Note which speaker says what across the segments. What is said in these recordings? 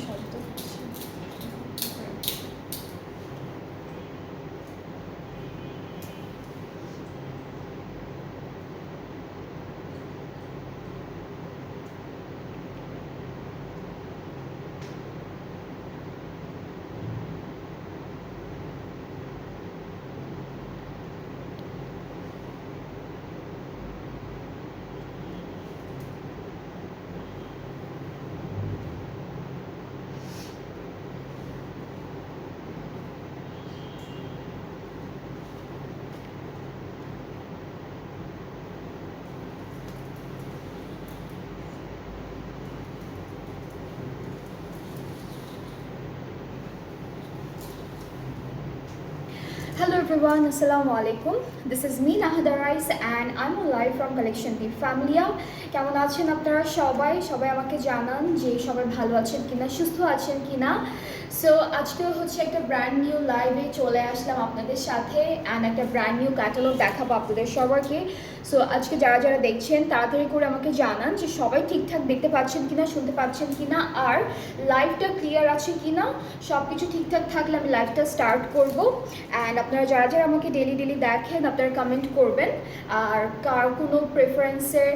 Speaker 1: শব্দ হচ্ছে। Hello everyone, Assalamu alaikum. This is me Nahada Rais and I'm on live from Collection Deep Familia. কেমন আছেন আপনারা সবাই? সবাই আমাকে জানান যে সবাই ভালো আছেন কিনা, সুস্থ আছেন কিনা। সো আজকে হচ্ছে একটা ব্র্যান্ড নিউ লাইভে চলে আসলাম আপনাদের সাথে অ্যান্ড একটা ব্র্যান্ড নিউ ক্যাটালগ দেখাবো আপনাদের সবাইকে। সো আজকে যারা যারা দেখছেন তাড়াতাড়ি করে আমাকে জানান যে সবাই ঠিকঠাক দেখতে পাচ্ছেন কিনা, শুনতে পাচ্ছেন কিনা, আর লাইভটা ক্লিয়ার আছে কিনা। সব কিছু ঠিকঠাক থাকলে আমি লাইভটা স্টার্ট করব। অ্যান্ড আপনারা যারা যারা আমাকে ডেলি দেখেন আপনারা কমেন্ট করবেন। আর কার কোনো প্রেফারেন্সের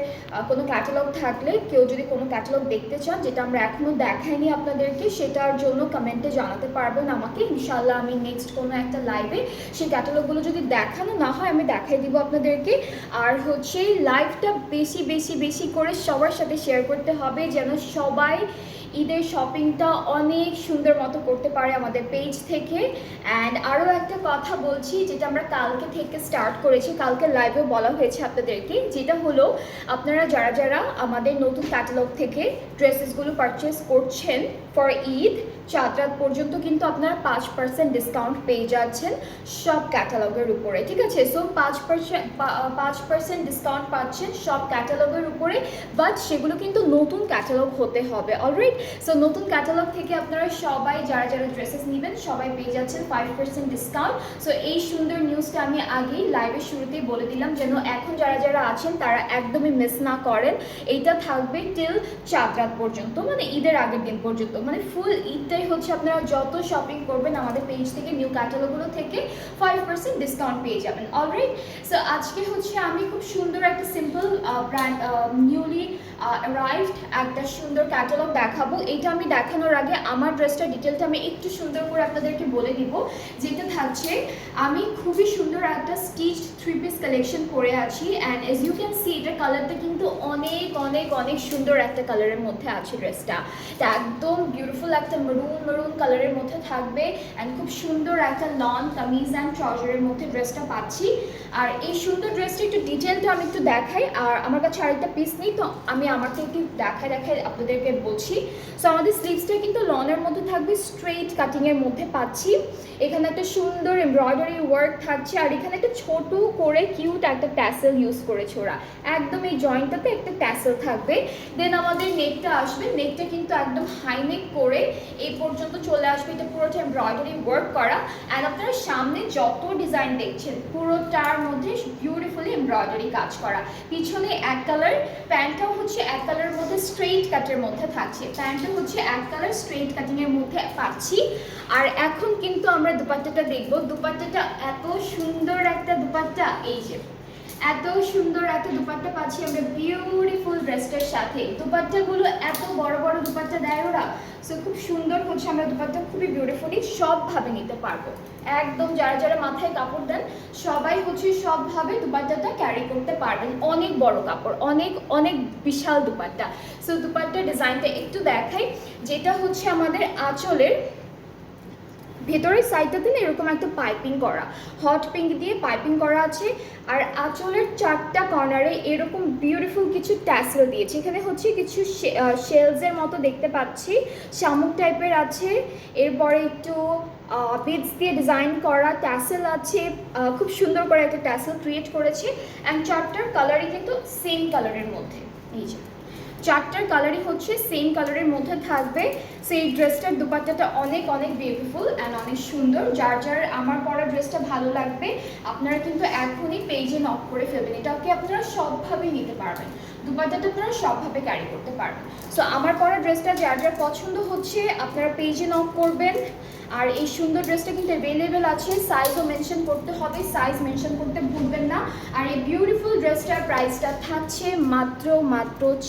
Speaker 1: কোনো ক্যাটালগ থাকলে, কেউ যদি কোনো ক্যাটালগ দেখতে চান যেটা আমরা এখনও দেখাইনি আপনাদেরকে, সেটার জন্য কমেন্টে জানাতে পারবেন আমাকে। ইনশাআল্লাহ আমি নেক্সট কোনো একটা লাইভে সেই ক্যাটালগুলো যদি দেখানো না হয় আমি দেখাই দিব আপনাদেরকে। আর হচ্ছে লাইভটা বেশি বেশি বেশি করে সবার সাথে শেয়ার করতে হবে যেন সবাই ঈদের শপিংটা অনেক সুন্দর মতো করতে পারে আমাদের পেজ থেকে। অ্যান্ড আরও একটা কথা বলছি যেটা আমরা কালকে থেকে স্টার্ট করেছি, কালকে লাইভে বলা হয়েছে আপনাদেরকে, যেটা হলো আপনারা যারা যারা আমাদের নতুন ক্যাটালগ থেকে ড্রেসেসগুলো পারচেস করছেন ফর ঈদ চাঁদ রাত পর্যন্ত কিন্তু আপনারা 5% ডিসকাউন্ট পেয়ে যাচ্ছেন সব ক্যাটালগের উপরে, ঠিক আছে? সো 5% ডিসকাউন্ট পাচ্ছেন সব ক্যাটালগের উপরে, বাট সেগুলো কিন্তু নতুন ক্যাটালগ হতে হবে। অলরাইট, সো নতুন ক্যাটালগ থেকে আপনারা সবাই যারা যারা ড্রেসেস নেবেন সবাই পেয়ে যাচ্ছেন 5% ডিসকাউন্ট। সো এই সুন্দর নিউজটা আমি আগেই লাইভের শুরুতেই বলে দিলাম যেন এখন যারা যারা আছেন তারা একদমই মিস না করেন। এইটা থাকবে টিল চাঁদ রাত পর্যন্ত, মানে ঈদের আগের দিন পর্যন্ত, মানে ফুল ঈদটাই হচ্ছে আপনারা যত শপিং করবেন আমাদের পেজ থেকে নিউ ক্যাটালগুলো থেকে 5% ডিসকাউন্ট পেয়ে যাবেন। অলরাইট, সো আজকে হচ্ছে আমি খুব সুন্দর একটা সিম্পল ব্র্যান্ড নিউলি অ্যারাইভড একটা সুন্দর ক্যাটালগ দেখাবো। এইটা আমি দেখানোর আগে আমার ড্রেসটা ডিটেলটা আমি একটু সুন্দর করে আপনাদেরকে বলে দিব। যেটা থাকছে, আমি খুবই সুন্দর একটা স্টিচড 3 পিস কালেকশন পরে আছি and as you can see এটার কালারটা কিন্তু অনেক অনেক অনেক সুন্দর একটা কালারের মধ্যে আছে ড্রেসটা। এটা একদম বিউটিফুল একটা মেরুন কালারের মধ্যে থাকবে অ্যান্ড খুব সুন্দর একটা লং কামিজ অ্যান্ড ট্রাউজারের মধ্যে ড্রেসটা পাচ্ছি। আর এই সুন্দর ড্রেসটা একটু ডিটেলটা আমি একটু দেখাই, আর আমার কাছে আরেকটা পিস নেই তো আমি আমাকে একটু দেখাই আপনাদেরকে বলছি। সো আমাদের স্লিভসটা কিন্তু লনের মধ্যে থাকবে, স্ট্রেইট কাটিংয়ের মধ্যে পাচ্ছি। এখানে একটা সুন্দর এমব্রয়ডারি ওয়ার্ক থাকছে আর এখানে একটা ছোট করে কিউট একটা ট্যাসেল ইউজ করেছে ওরা, একদম এই জয়েন্টটাতে একটা ট্যাসেল থাকবে। দেন আমাদের নেকটা আসবে, নেকটা কিন্তু একদম হাই নেক করে এই পর্যন্ত চলে আসবে, এটা পুরোটা এমব্রয়ডারি ওয়ার্ক করা। অ্যান্ড আপনারা সামনে যত ডিজাইন দেখছেন পুরোটার মধ্যে বিউটিফুলি এমব্রয়ডারি কাজ করা। পিছনে এক কালার, প্যান্টটাও হচ্ছে এক কালারের মধ্যে স্ট্রেইট কাটের মধ্যে থাকছে, প্যান্টটা হচ্ছে এক কালার স্ট্রেইট কাটিংয়ের মধ্যে পাচ্ছি। আর এখন কিন্তু আমরা দুপাট্টাটা দেখব। দুপাট্টাটা এত সুন্দর একটা দুপাট্টা, এই যে এত সুন্দর একটা দুপাট্টা পাচ্ছি আমরা বিউটিফুল ড্রেসটার সাথে। দুপাট্টাগুলো এত বড় বড় দুপাট্টা দেয় ওরা, সো খুব সুন্দর হচ্ছে, আমরা দুপাট্টা খুবই বিউটিফুলি সবভাবে নিতে পারবো। একদম যারা যারা মাথায় কাপড় দেন সবাই হচ্ছে সবভাবে দুপাট্টাটা ক্যারি করতে পারবেন। অনেক বড় কাপড়, অনেক অনেক বিশাল দুপাট্টা। সো দুপাট্টার ডিজাইনটা একটু দেখাই, যেটা হচ্ছে আমাদের আঁচলের ভেতরের সাইডটাতে না এরকম একটা পাইপিং করা, হট পিঙ্ক দিয়ে পাইপিং করা আছে। আর আঁচলের 4টা কর্নারে এরকম বিউটিফুল কিছু ট্যাসেল দিয়েছে। এখানে হচ্ছে কিছু শেলসের মতো দেখতে পাচ্ছি, শামুক টাইপের আছে, এরপরে একটু বিডস দিয়ে ডিজাইন করা ট্যাসেল আছে, খুব সুন্দর করে একটা ট্যাসেল ক্রিয়েট করেছে। অ্যান্ড 4টার কালারই কিন্তু সেম কালারের মধ্যে, এই যে চারটার কালারই হচ্ছে সেম কালারের মধ্যে থাকবে। সেই ড্রেসটার দুপাট্টাটা অনেক অনেক বিউটিফুল অ্যান্ড অনেক সুন্দর। যার যার আমার পরা ড্রেসটা ভালো লাগবে আপনারা কিন্তু এখনই পেজে নক করে ফেলবেন। এটাকে আপনারা সবভাবেই নিতে পারবেন, দুপাট্টাটা আপনারা সবভাবে ক্যারি করতে পারবেন। সো আমার পরা ড্রেসটা যার যার পছন্দ হচ্ছে আপনারা পেজে নক করবেন। আর এই সুন্দর ড্রেসটা কিন্তু অ্যাভেলেবেল আছে, সাইজও মেনশন করতে হবে, সাইজ মেনশন করতে ভুলবেন না। আর এই বিউটিফুল ড্রেসটার প্রাইসটা থাকছে মাত্র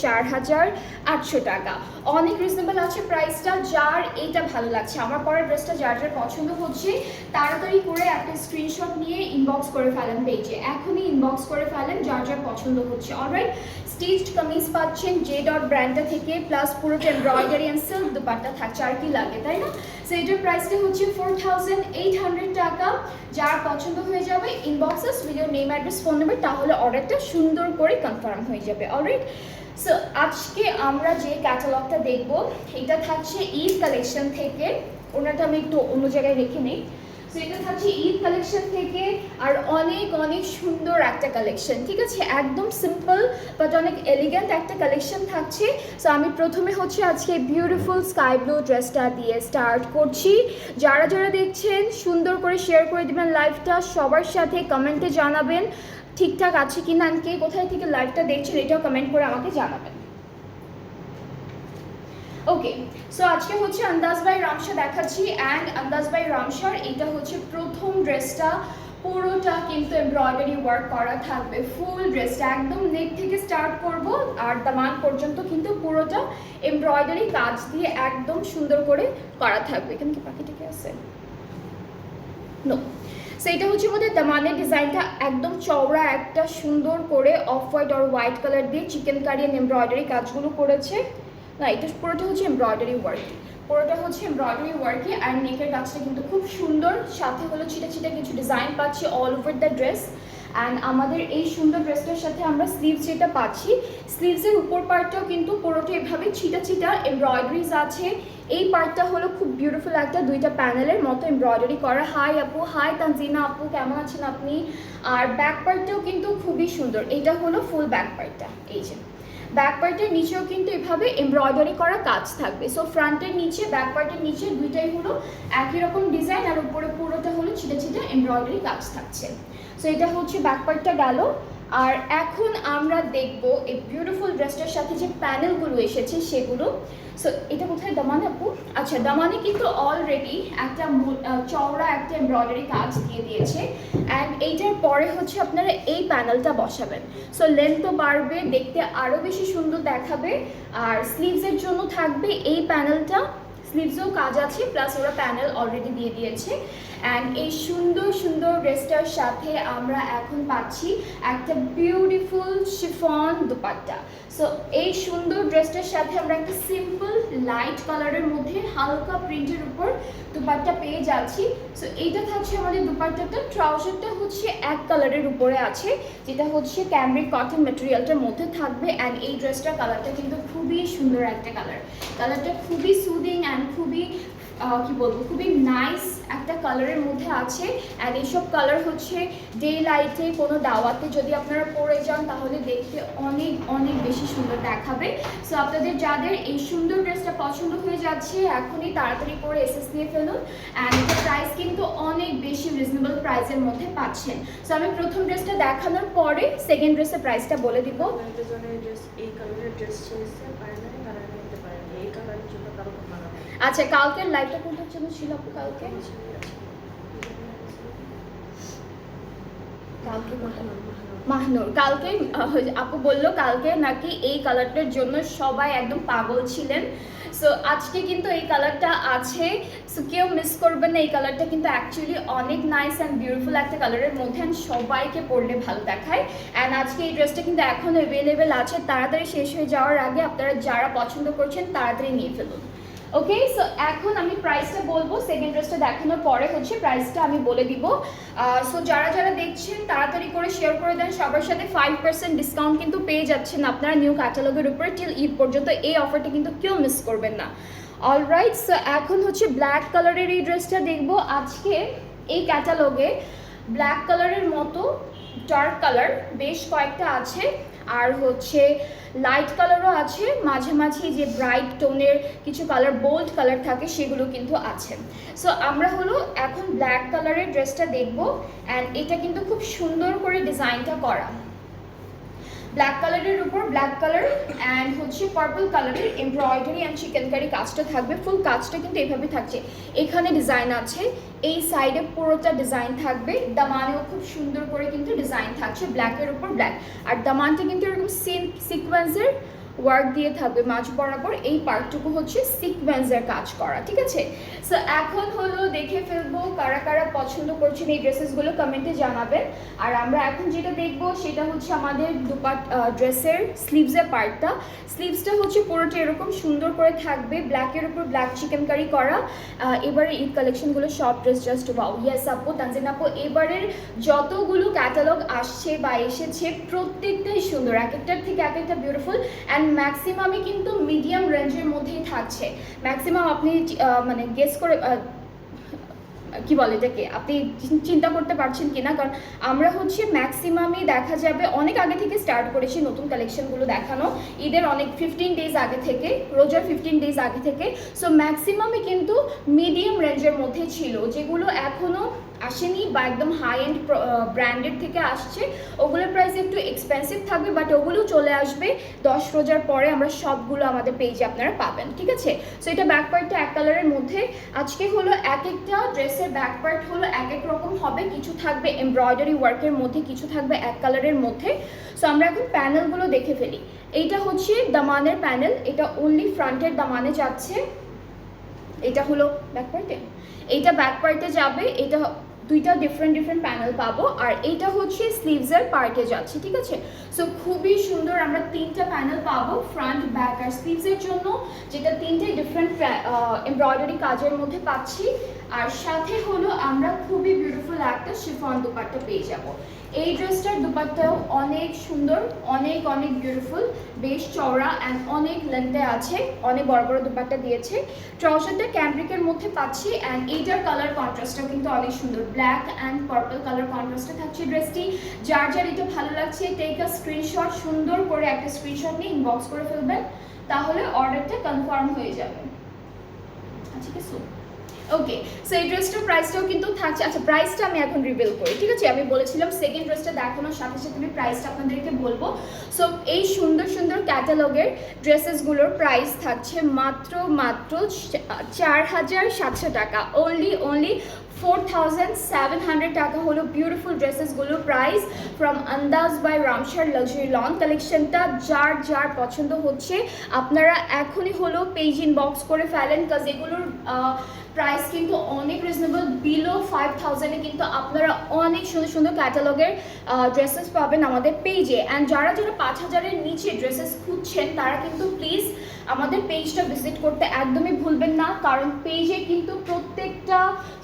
Speaker 1: 4,800 টাকা। অনেক রিজনেবল আছে প্রাইসটা। যার এইটা ভালো লাগছে, আমার পরা ড্রেসটা যার যার পছন্দ হচ্ছে তাড়াতাড়ি করে একটা স্ক্রিনশট নিয়ে ইনবক্স করে ফেলেন পেজে, এখনই ইনবক্স করে ফেলেন যার যার পছন্দ হচ্ছে। অলরাইট, স্টিচড কামিজ পাচ্ছেন জে ডট ব্র্যান্ডটা থেকে, প্লাস পুরোটা এমব্রয়ডারি অ্যান্ড সিল্ক দুপাট্টা থাকছে, আর কি লাগে তাই না? সো এটার প্রাইসটা হচ্ছে 4,800 টাকা। যার পছন্দ হয়ে যাবে inboxes video name address phone number, তাহলে অর্ডারটা সুন্দর করে কনফার্ম হয়ে যাবে। অলরাইট, সো আজকে আমরা যে ক্যাটালগটা দেখব এটা থাকছে ঈদ কালেকশন থেকে। ওনাটা আমি একটু অন্য জায়গায় রেখে নিই। সো এটা থাকছে ঈদ কালেকশন থেকে, আর অনেক অনেক সুন্দর একটা কালেকশন, ঠিক আছে? একদম সিম্পল বাট অনেক এলিগেন্ট একটা কালেকশন থাকছে। সো আমি প্রথমে হচ্ছে আজকে বিউটিফুল স্কাই ব্লু ড্রেসটা দিয়ে স্টার্ট করছি। যারা যারা দেখছেন সুন্দর করে শেয়ার করে দেবেন লাইভটা, সবার সাথে কমেন্টে জানাবেন ঠিকঠাক আছে কি না, কে কোথায় থেকে লাইভটা দেখছেন এটাও কমেন্ট করে আমাকে জানাবেন। ওকে, সো আজকে হচ্ছে আন্দাজ বাই রামশা দেখাচ্ছি, অ্যান্ড আন্দাজ বাই রামশার এটা হচ্ছে প্রথম ড্রেসটা। পুরোটা কিন্তু এমব্রয়ডারি ওয়ার্ক করা থাকবে, ফুল ড্রেসটা একদম নেক থেকে স্টার্ট করব আর দামান পর্যন্ত কিন্তু পুরোটা এমব্রয়ডারি কাজ দিয়ে একদম সুন্দর করে করা থাকবে। এখানে কি পাখিটাকে আছে? নো। সো এটা হচ্ছে আমাদের দামানের ডিজাইনটা একদম চওড়া একটা সুন্দর করে অফ হোয়াইট আর হোয়াইট কালার দিয়ে চিকেন কারি এন্ড এমব্রয়ডারি কাজগুলো করেছে। না, এটা পুরোটা হচ্ছে এমব্রয়ডারি ওয়ার্ক, পুরোটা হচ্ছে এমব্রয়ডারি ওয়ার্কই। আর নেকের কাজটা কিন্তু খুব সুন্দর, সাথে হলো ছিটা ছিটা কিছু ডিজাইন পাচ্ছি all over the dress. And আমাদের এই সুন্দর ড্রেসটার সাথে আমরা স্লিভস যেটা পাচ্ছি, স্লিভসের উপর পার্টটাও কিন্তু পুরোটা এভাবে ছিটা ছিটা এমব্রয়ডারিজ আছে। এই পার্টটা হলো খুব বিউটিফুল একটা দুইটা প্যানেলের মতো এমব্রয়ডারি করা। হাই আপু, হাই তানজিনা আপু, কেমন আছেন আপনি? আর ব্যাক পার্টটাও কিন্তু খুবই সুন্দর, এটা হলো ফুল ব্যাক পার্টটা। এই যে ব্যাক পার্টের নিচেও কিন্তু এভাবে এমব্রয়ডারি করা কাজ থাকবে। সো ফ্রন্টের নিচে ব্যাক পার্টের নিচে দুইটাই হলো একই রকম ডিজাইন, আর উপরে পুরোটা হলো ছিটা ছিটা এমব্রয়ডারি কাজ থাকছে। সো এটা হচ্ছে ব্যাক পার্টটা গেল। আর এখন আমরা দেখব এই বিউটিফুল ড্রেসটার সাথে যে প্যানেলগুলো এসেছে সেগুলো। সো এটা কোথায়? দামান আপু। আচ্ছা, দামানে কিন্তু অলরেডি একটা চওড়া একটা এমব্রয়ডারি কাজ দিয়ে দিয়েছে, অ্যান্ড এইটার পরে হচ্ছে আপনারা এই প্যানেলটা বসাবেন। সো লেন্থও বাড়বে, দেখতে আরও বেশি সুন্দর দেখাবে। আর স্লিভসের জন্য থাকবে এই প্যানেলটা, স্লিভসেও কাজ আছে, প্লাস ওরা প্যানেল অলরেডি দিয়ে দিয়েছে। অ্যান্ড এই সুন্দর সুন্দর ড্রেসটার সাথে আমরা এখন পাচ্ছি একটা বিউটিফুল শিফন দুপাট্টা। সো এই সুন্দর ড্রেসটার সাথে আমরা একটা সিম্পল লাইট কালারের মধ্যে হালকা প্রিন্টের উপর দুপাট্টা পেয়ে যাচ্ছি। সো এইটা থাকছে আমাদের দুপাট্টাটা। ট্রাউজারটা হচ্ছে এক কালারের উপরে আছে, যেটা হচ্ছে ক্যামব্রিক কটন ম্যাটেরিয়ালটার মধ্যে থাকবে। অ্যান্ড এই ড্রেসটার কালারটা কিন্তু খুবই সুন্দর একটা কালার, কালারটা খুবই সুদিং অ্যান্ড খুবই কি বলবো, খুবই নাইস একটা কালারের মধ্যে আছে। অ্যান্ড এইসব কালার হচ্ছে ডে লাইটে কোনো দাওয়াতে যদি আপনারা পরে যান তাহলে দেখতে অনেক অনেক বেশি সুন্দর দেখাবে। সো আপনাদের যাদের এই সুন্দর ড্রেসটা পছন্দ হয়ে যাচ্ছে এখনই তাড়াতাড়ি করে এসএস নিয়ে ফেলুন। অ্যান্ড এটার প্রাইস কিন্তু অনেক বেশি রিজনেবল প্রাইসের মধ্যে পাচ্ছেন। সো আমি প্রথম ড্রেসটা দেখানোর পরে সেকেন্ড ড্রেসের প্রাইসটা বলে দিব।
Speaker 2: এই কালারের ড্রেস চেয়েছে পারেন, তারা নিতে পারেন। এই কালারের জন্য কারো মানা।
Speaker 1: আচ্ছা, কালকের লাইভটা কোনটার জন্য ছিল আপু? কালকে মাহনুর কালকে আপু বললো কালকে নাকি এই কালারটার জন্য সবাই একদম পাগল ছিলেন। সো আজকে কিন্তু এই কালারটা আছে, সো কেউ মিস করবেন না। এই কালারটা কিন্তু অ্যাকচুয়ালি অনেক নাইস অ্যান্ড বিউটিফুল একটা কালারের মধ্যে, অ্যান্ড সবাইকে পরলে ভালো দেখায়। অ্যান্ড আজকে এই ড্রেসটা কিন্তু এখন অ্যাভেলেবেল আছে, তাড়াতাড়ি শেষ হয়ে যাওয়ার আগে আপনারা যারা পছন্দ করছেন তাড়াতাড়ি নিয়ে ফেলুন। ওকে, সো এখন আমি প্রাইসটা বলবো, সেকেন্ড ড্রেসটা দেখানোর পরে হচ্ছে প্রাইসটা আমি বলে দিব। সো যারা যারা দেখছেন তাড়াতাড়ি করে শেয়ার করে দেন, সবার সাথে 5% ডিসকাউন্ট কিন্তু পেয়ে যাচ্ছেন আপনারা নিউ ক্যাটালগের উপরে টিল ঈদ পর্যন্ত। এই অফারটা কিন্তু কেউ মিস করবেন না। অলরাইট, সো এখন হচ্ছে ব্ল্যাক কালারের এই ড্রেসটা দেখবো আজকে। এই ক্যাটালগে ব্ল্যাক কালারের মতো ডার্ক কালার বেশ কয়েকটা আছে। আর হচ্ছে লাইট কালারও আছে, মাঝে মাঝে যে ব্রাইট টোনের কিছু কালার, বোল্ড কালার থাকে সেগুলো কিন্তু আছে। সো আমরা হলো এখন ব্ল্যাক কালারের ড্রেসটা দেখবো। অ্যান্ড এটা কিন্তু খুব সুন্দর করে ডিজাইনটা করা, ব্ল্যাক কালারের উপর ব্ল্যাক কালার অ্যান্ড হচ্ছে পার্পল কালারের এমব্রয়ডারি অ্যান্ড চিকেনকারি কাজটা থাকবে। ফুল কাজটা কিন্তু এইভাবে থাকছে, এখানে ডিজাইন আছে, এই সাইডে পুরোটা ডিজাইন থাকবে, দামানেও খুব সুন্দর করে কিন্তু ডিজাইন থাকছে ব্ল্যাকের উপর ব্ল্যাক। আর দামানটা কিন্তু এরকম সিকোয়েন্সের ওয়ার্ক দিয়ে থাকবে মাঝ বরাবর, এই পার্টটুকু হচ্ছে সিকোয়েন্সের কাজ করা, ঠিক আছে। সো এখন হলো দেখে ফেলবো কারা কারা পছন্দ করছেন এই ড্রেসেসগুলো, কমেন্টে জানাবেন। আর আমরা এখন যেটা দেখবো সেটা হচ্ছে আমাদের ড্রেসের স্লিভসের পার্টটা। স্লিভসটা হচ্ছে পুরোটা এরকম সুন্দর করে থাকবে, ব্ল্যাকের উপর ব্ল্যাক চিকেনকারি করা। এবারে ঈদ কালেকশনগুলো সব ড্রেস জাস্ট ওয়াও। ইয়েস আপু, তানজিন আপু, এবারের যতগুলো ক্যাটালগ আসছে বা এসেছে প্রত্যেকটাই সুন্দর, এক একটার থেকে এক একটা বিউটিফুল। অ্যান্ড ম্যাক্সিমামই কিন্তু মিডিয়াম রেঞ্জের মধ্যেই থাকছে। ম্যাক্সিমাম আপনি মানে গেস করে কি বলে এটাকে, আপনি চিন্তা করতে পারছেন কিনা, কারণ আমরা হচ্ছে ম্যাক্সিমামই দেখা যাবে অনেক আগে থেকে স্টার্ট করেছি নতুন কালেকশনগুলো দেখানো, ঈদের অনেক 15 ডেজ আগে থেকে, রোজার 15 ডেজ আগে থেকে। সো ম্যাক্সিমামই কিন্তু মিডিয়াম রেঞ্জের মধ্যে ছিল, যেগুলো এখনও আসেনি বা একদম হাই এন্ড ব্র্যান্ডেড থেকে আসছে, ওগুলোর প্রাইস একটু এক্সপেন্সিভ থাকবে, বাট ওগুলো চলে আসবে 10 রোজার পরে, আমরা সবগুলো আমাদের পেজে আপনারা পাবেন, ঠিক আছে। সো এটা ব্যাক পার্টটা এক কালারের মধ্যে। আজকে হলো এক একটা ড্রেসের ব্যাক পার্ট হলো এক এক রকম হবে, কিছু থাকবে এমব্রয়ডারি ওয়ার্কের মধ্যে, কিছু থাকবে এক কালারের মধ্যে। সো আমরা এখন প্যানেলগুলো দেখে ফেলি। এইটা হচ্ছে দামানের প্যানেল, এটা অনলি ফ্রন্টের দামানে যাচ্ছে, এটা হলো ব্যাক পার্টে, এইটা ব্যাক পার্টে যাবে, এটা দুইটা ডিফারেন্ট প্যানেল পাবো। আর এইটা হচ্ছে স্লিভসের পার্টে যাচ্ছে, ঠিক আছে। সো খুবই সুন্দর, আমরা 3টা প্যানেল পাবো ফ্রন্ট, ব্যাক আর স্লিভসের জন্য, যেটা 3টে ডিফারেন্ট এমব্রয়ডারি কাজের মধ্যে পাচ্ছি। আর সাথে হলো আমরা খুবই বিউটিফুল একটা শিফন দুপাট্টা পেয়ে যাবো। এই ড্রেসটার দুপাট্টাও অনেক সুন্দর, অনেক অনেক বিউটিফুল, বেশ চওড়া অ্যান্ড অনেক লেন্থে আছে, অনেক বড় বড় দুপাট্টা দিয়েছে। ট্রাউজারটা ক্যাম্ব্রিকের মধ্যে পাচ্ছি অ্যান্ড এইটার কালার কন্ট্রাস্টটাও কিন্তু অনেক সুন্দর, ব্ল্যাক অ্যান্ড পার্পল কালার কন্ট্রাস্টে থাকছে ড্রেসটি। যার যার এটা ভালো লাগছে টেক আ স্ক্রিনশট, সুন্দর করে একটা স্ক্রিনশট নিয়ে ইনবক্স করে ফেলবেন, তাহলে অর্ডারটা কনফার্ম হয়ে যাবে। ঠিক আছে, ওকে। সো এই ড্রেসটার প্রাইসটাও কিন্তু থাকছে। আচ্ছা, প্রাইসটা আমি এখন রিভিল করি, ঠিক আছে। আমি বলেছিলাম সেকেন্ড ড্রেসটা দেখানোর সাথে সাথে আমি প্রাইসটা আপনাদেরকে বলবো। সো এই সুন্দর সুন্দর ক্যাটালগের ড্রেসেসগুলোর প্রাইস থাকছে মাত্র 4700 টাকা, অনলি 4700 টাকা হলো বিউটিফুল ড্রেসেসগুলোর প্রাইস ফ্রম আন্দাজ বাই রামসার লাক্সারি লন কালেকশনটা। যার যার পছন্দ হচ্ছে আপনারা এখনই হলো পেজ ইনবক্স করে ফেলেন, কাজ এগুলোর প্রাইস কিন্তু অনেক রিজনেবল, বিলো 5000-এ কিন্তু আপনারা অনেক সুন্দর সুন্দর ক্যাটালগের ড্রেসেস পাবেন আমাদের পেজে। অ্যান্ড যারা 5000-এর নিচে ড্রেসেস খুঁজছেন তারা কিন্তু প্লিজ আমাদের পেজটা ভিজিট করতে একদমই ভুলবেন না, কারণ পেজে কিন্তু প্রত্যেকটা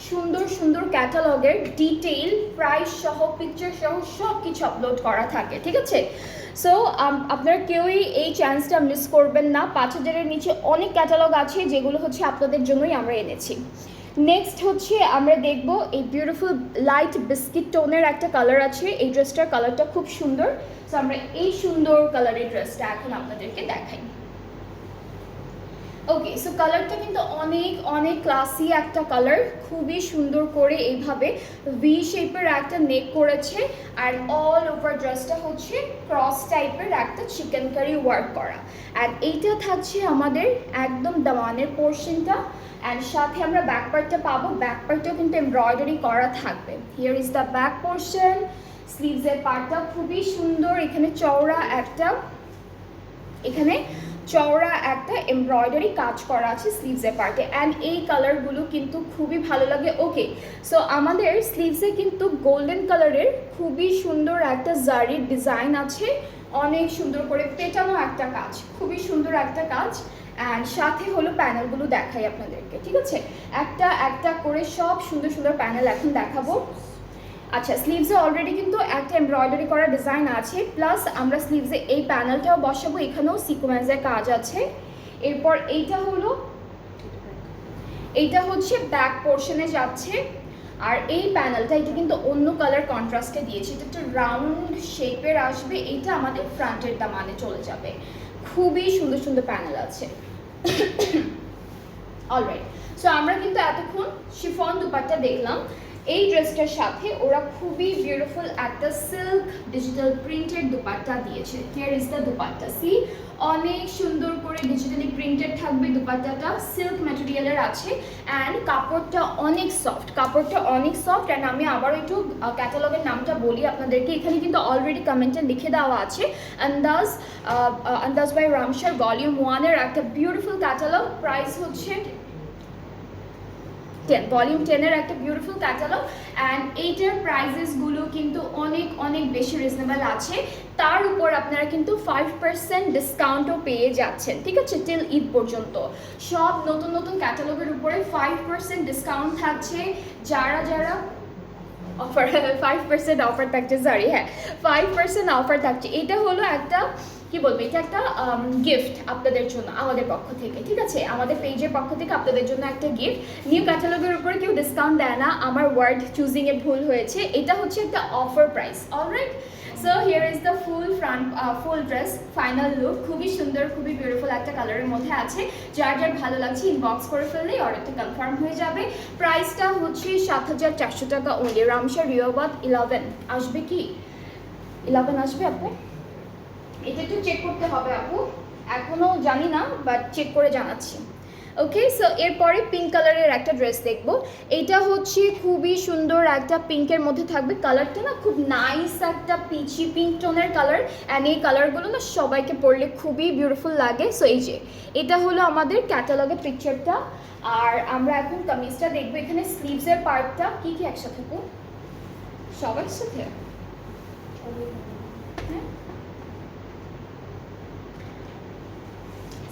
Speaker 1: সুন্দর সুন্দর ক্যাটালগের ডিটেইল, প্রাইস সহ, পিকচার সহ সব কিছু আপলোড করা থাকে, ঠিক আছে। সো আপনারা কেউই এই চান্সটা মিস করবেন না। 5000-এর নিচে অনেক ক্যাটালগ আছে, যেগুলো হচ্ছে আপনাদের জন্যই আমরা এনেছি। নেক্সট হচ্ছে আমরা দেখব এই বিউটিফুল লাইট বিস্কিট টোনের একটা কালার আছে, এই ড্রেসটার কালারটা খুব সুন্দর। সো আমরা এই সুন্দর কালারের ড্রেসটা এখন আপনাদেরকে দেখাই। ওকে, সো কালারটা কিন্তু অনেক অনেক ক্লাসি একটা কালার, খুবই সুন্দর করে এইভাবে ভি শেপের একটা নেক করেছে। আর অল ওভার ড্রেসটা হচ্ছে ক্রস টাইপের একটা চিকেনকারি ওয়ার্ক করা। আর এইটা থাকছে আমাদের একদম দামানের পোর্শনটা। অ্যান্ড সাথে আমরা ব্যাক পার্টটা পাবো, ব্যাক পার্টটাও কিন্তু এমব্রয়ডারি করা থাকবে। Here is the back portion. স্লিভসের পার্টটা খুবই সুন্দর, এখানে চওড়া একটা এমব্রয়ডারি কাজ করা আছে স্লিভসের পার্টে। অ্যান্ড এই কালারগুলো কিন্তু খুবই ভালো লাগে। ওকে, সো আমাদের স্লিভসে কিন্তু গোল্ডেন কালারের খুবই সুন্দর একটা জারির ডিজাইন আছে, অনেক সুন্দর করে পেটানো একটা কাজ, খুবই সুন্দর একটা কাজ। অ্যান্ড সাথে হলো প্যানেলগুলো দেখাই আপনাদেরকে, ঠিক আছে। একটা একটা করে সব সুন্দর সুন্দর প্যানেল এখন দেখাবো। আচ্ছা, স্লিভসে অলরেডি কিন্তু একটা এমব্রয়ডারি করা ডিজাইন আছে, প্লাস আমরা স্লিভসে এই প্যানেলটাও বসাবো, এখানেও সিকোয়েন্সের কাজ আছে। এরপর এইটা হচ্ছে ব্যাক পোর্শনে যাচ্ছে। আর এই প্যানেলটা এটা কিন্তু অন্য কালার কন্ট্রাস্টে দিয়েছে, এটা একটা রাউন্ড শেপের আসবে, এইটা আমাদের ফ্রন্টের দামানে চলে যাবে। খুবই সুন্দর সুন্দর প্যানেল আছে। অলরাইট, সো আমরা কিন্তু এতক্ষণ শিফন দুপাট্টা দেখলাম। এই ড্রেসটার সাথে ওরা খুবই বিউটিফুল একটা সিল্ক ডিজিটাল প্রিন্টেড দুপাট্টা দিয়েছে। Here is the dupatta, see অনেক সুন্দর করে ডিজিটালি প্রিন্টেড থাকবে দুপাট্টাটা, সিল্ক ম্যাটেরিয়ালের আছে অ্যান্ড কাপড়টা অনেক সফট, অ্যান্ড আমি আবার একটু ক্যাটালগের নামটা বলি আপনাদেরকে। এখানে কিন্তু অলরেডি কমেন্টে লিখে দেওয়া আছে আন্দাজ বাই রামশার ভলিউম 1-এর একটা বিউটিফুল ক্যাটালগ। প্রাইস হচ্ছে 10, ভলিউম 10-এর একটা বিউটিফুল ক্যাটালগ অ্যান্ড এইটার প্রাইজেসগুলো কিন্তু অনেক অনেক বেশি রিজনেবল আছে। তার উপর আপনারা কিন্তু 5% ডিসকাউন্টও পেয়ে যাচ্ছেন, ঠিক আছে, টিল ঈদ পর্যন্ত। সব নতুন নতুন ক্যাটালগের উপরে 5% ডিসকাউন্ট থাকছে। যারা যারা অফার 5% অফার থাকছে, সরি, হ্যাঁ 5% অফার থাকছে। এটা হলো একটা কি বলবো, এটা একটা গিফট আপনাদের জন্য আমাদের পক্ষ থেকে, ঠিক আছে, আমাদের পেজের পক্ষ থেকে আপনাদের জন্য একটা গিফট। নিউ ক্যাটালগের উপরে কেউ ডিসকাউন্ট দেয় না, আমার ওয়ার্ড চুজিংয়ে ভুল হয়েছে, এটা হচ্ছে একটা offer price. Alright, so here is the full dress final look. খুবই সুন্দর, খুবই বিউটিফুল একটা কালারের মধ্যে আছে। যার যার ভালো লাগছে ইনবক্স করে ফেললেই অর্ডারটা কনফার্ম হয়ে যাবে। প্রাইসটা হচ্ছে 7,400 টাকা ওনলি। রামশা রিওবাদ 11 আসবে কি? 11 আসবে আপু? এটা একটু চেক করতে হবে আপু, এখনও জানি না, বাট চেক করে জানাচ্ছি। ওকে, সো এরপরে পিঙ্ক কালারের একটা ড্রেস দেখবো। এটা হচ্ছে খুবই সুন্দর একটা পিঙ্কের মধ্যে থাকবে। কালারটা না খুব নাইস একটা পিচি পিঙ্ক টোনের কালার অ্যান্ড এই কালারগুলো না সবাইকে পরলে খুবই বিউটিফুল লাগে। সো এই যে এটা হলো আমাদের ক্যাটালগের পিকচারটা। আর আমরা এখন কামিজটা দেখবো। এখানে স্লিভসের পার্টটা কি কি একসাথে থাকবো, সব একসাথে, হ্যাঁ